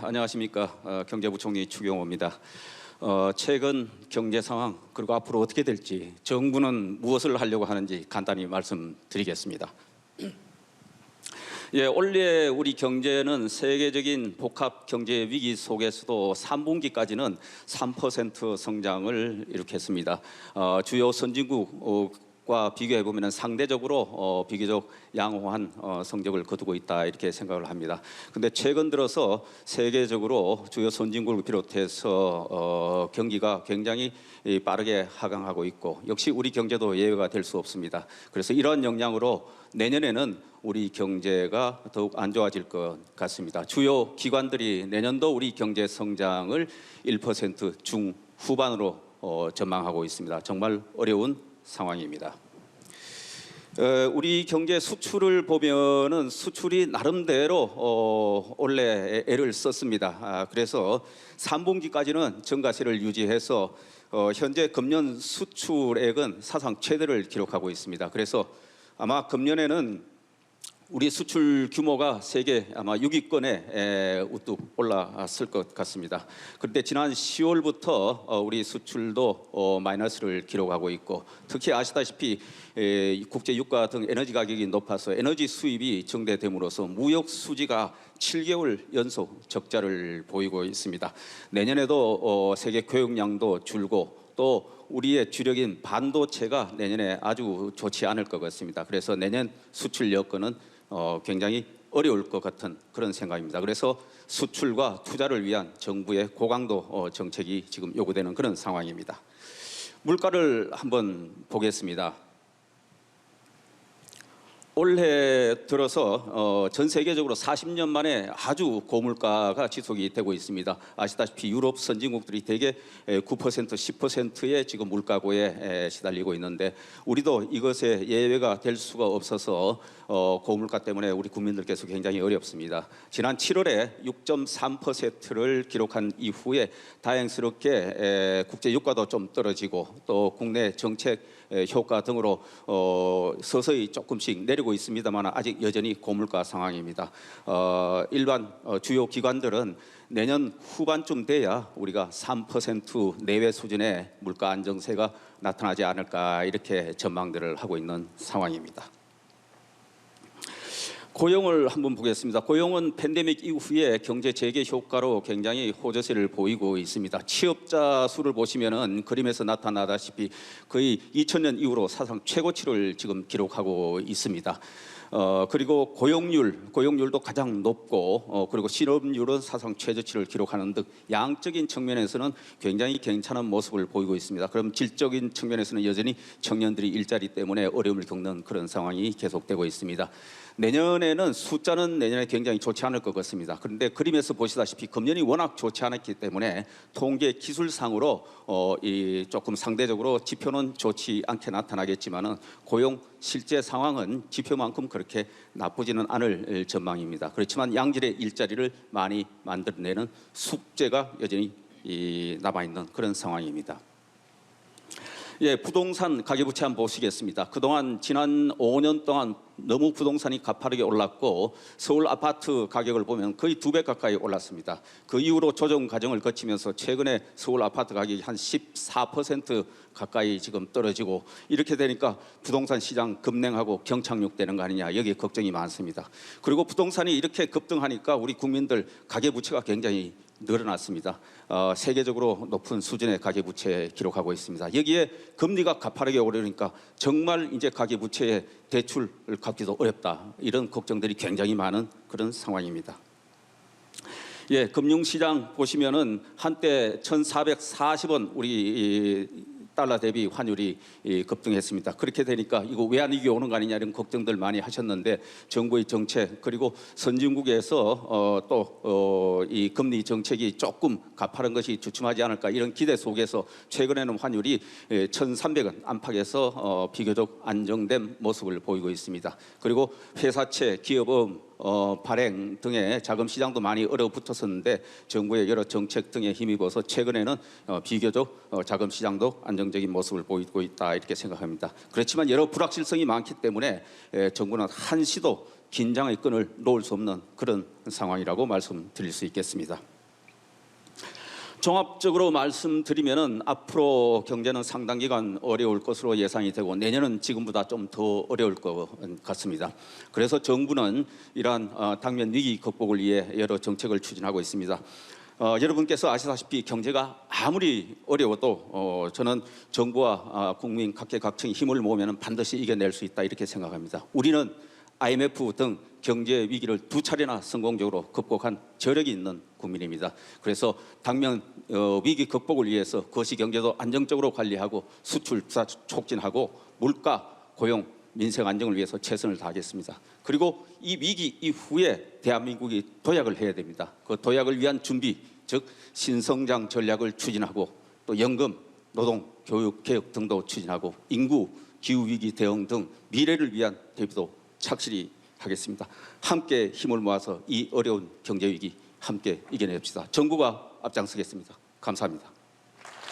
안녕하십니까. 경제부총리 추경호입니다. 최근 경제 상황 그리고 앞으로 어떻게 될지 정부는 무엇을 하려고 하는지 간단히 말씀드리겠습니다. 올해 우리 경제는 세계적인 복합 경제 위기 속에서도 3분기까지는 3% 성장을 이룩했습니다. 주요 선진국 과 비교해 보면 상대적으로 비교적 양호한 성적을 거두고 있다 이렇게 생각을 합니다. 그런데 최근 들어서 세계적으로 주요 선진국을 비롯해서 경기가 굉장히 빠르게 하강하고 있고 역시 우리 경제도 예외가 될 수 없습니다. 그래서 이러한 영향으로 내년에는 우리 경제가 더욱 안 좋아질 것 같습니다. 주요 기관들이 내년도 우리 경제 성장을 1% 중후반으로 전망하고 있습니다. 정말 어려운 상황입니다. 우리 경제 수출을 보면은 수출이 나름대로 원래 애를 썼습니다. 그래서 3분기까지는 증가세를 유지해서 현재 금년 수출액은 사상 최대를 기록하고 있습니다. 그래서 아마 금년에는 우리 수출 규모가 세계 아마 6위권에 우뚝 올라왔을 것 같습니다. 그런데 지난 10월부터 우리 수출도 마이너스를 기록하고 있고 특히 아시다시피 국제 유가 등 에너지 가격이 높아서 에너지 수입이 증대됨으로써 무역 수지가 7개월 연속 적자를 보이고 있습니다. 내년에도 세계 교역량도 줄고 또 우리의 주력인 반도체가 내년에 아주 좋지 않을 것 같습니다. 그래서 내년 수출 여건은 굉장히 어려울 것 같은 그런 생각입니다. 그래서 수출과 투자를 위한 정부의 고강도 정책이 지금 요구되는 그런 상황입니다. 물가를 한번 보겠습니다. 올해 들어서 전 세계적으로 40년 만에 아주 고물가가 지속이 되고 있습니다. 아시다시피 유럽 선진국들이 대개 9%, 10%의 지금 물가고에 시달리고 있는데 우리도 이것에 예외가 될 수가 없어서 고물가 때문에 우리 국민들께서 굉장히 어렵습니다. 지난 7월에 6.3%를 기록한 이후에 다행스럽게 국제 유가도 좀 떨어지고 또 국내 정책 효과 등으로 서서히 조금씩 내리고 있습니다만 아직 여전히 고물가 상황입니다. 일반 주요 기관들은 내년 후반쯤 돼야 우리가 3% 내외 수준의 물가 안정세가 나타나지 않을까 이렇게 전망들을 하고 있는 상황입니다. 고용을 한번 보겠습니다. 고용은 팬데믹 이후에 경제 재개 효과로 굉장히 호조세를 보이고 있습니다. 취업자 수를 보시면은 그림에서 나타나다시피 거의 2000년 이후로 사상 최고치를 지금 기록하고 있습니다. 그리고 고용률도 가장 높고 그리고 실업률은 사상 최저치를 기록하는 등 양적인 측면에서는 굉장히 괜찮은 모습을 보이고 있습니다. 그럼 질적인 측면에서는 여전히 청년들이 일자리 때문에 어려움을 겪는 그런 상황이 계속되고 있습니다. 내년에는 숫자는 내년에 굉장히 좋지 않을 것 같습니다. 그런데 그림에서 보시다시피 금년이 워낙 좋지 않았기 때문에 통계 기술상으로 조금 상대적으로 지표는 좋지 않게 나타나겠지만은 고용 실제 상황은 지표만큼 그렇게 나쁘지는 않을 전망입니다. 그렇지만 양질의 일자리를 많이 만들어내는 숙제가 여전히 남아있는 그런 상황입니다. 부동산 가계부채 한번 보시겠습니다. 그동안 지난 5년 동안 너무 부동산이 가파르게 올랐고 서울 아파트 가격을 보면 거의 2배 가까이 올랐습니다. 그 이후로 조정 과정을 거치면서 최근에 서울 아파트 가격이 한 14% 가까이 지금 떨어지고 이렇게 되니까 부동산 시장 급냉하고 경착륙되는 거 아니냐 여기에 걱정이 많습니다. 그리고 부동산이 이렇게 급등하니까 우리 국민들 가계부채가 굉장히 늘어났습니다. 세계적으로 높은 수준의 가계부채 기록하고 있습니다. 여기에 금리가 가파르게 오르니까 정말 이제 가계부채에 대출을 갚기도 어렵다. 이런 걱정들이 굉장히 많은 그런 상황입니다. 금융시장 보시면은 한때 1,440원 우리 달러 대비 환율이 급등했습니다. 그렇게 되니까 이거 외환위기 오는 거 아니냐 이런 걱정들 많이 하셨는데 정부의 정책 그리고 선진국에서 또 이 금리 정책이 조금 가파른 것이 주춤하지 않을까 이런 기대 속에서 최근에는 환율이 1,300원 안팎에서 비교적 안정된 모습을 보이고 있습니다. 그리고 회사채, 기업은 발행 등의 자금 시장도 많이 얼어붙었었는데 정부의 여러 정책 등에 힘입어서 최근에는 비교적 자금 시장도 안정적인 모습을 보이고 있다 이렇게 생각합니다. 그렇지만 여러 불확실성이 많기 때문에 정부는 한시도 긴장의 끈을 놓을 수 없는 그런 상황이라고 말씀드릴 수 있겠습니다. 종합적으로 말씀드리면은 앞으로 경제는 상당 기간 어려울 것으로 예상이 되고 내년은 지금보다 좀 더 어려울 것 같습니다. 그래서 정부는 이러한 당면 위기 극복을 위해 여러 정책을 추진하고 있습니다. 여러분께서 아시다시피 경제가 아무리 어려워도 저는 정부와 국민 각계각층이 힘을 모으면 반드시 이겨낼 수 있다 이렇게 생각합니다. 우리는 IMF 등 경제 위기를 2차례나 성공적으로 극복한 저력이 있는 국민입니다. 그래서 당면 위기 극복을 위해서 거시 경제도 안정적으로 관리하고 수출 투자 촉진하고 물가, 고용, 민생 안정을 위해서 최선을 다하겠습니다. 그리고 이 위기 이후에 대한민국이 도약을 해야 됩니다. 그 도약을 위한 준비, 즉 신성장 전략을 추진하고 또 연금, 노동, 교육, 개혁 등도 추진하고 인구, 기후위기 대응 등 미래를 위한 대비도 착실히 하겠습니다. 함께 힘을 모아서 이 어려운 경제위기 함께 이겨냅시다. 정부가 앞장서겠습니다. 감사합니다.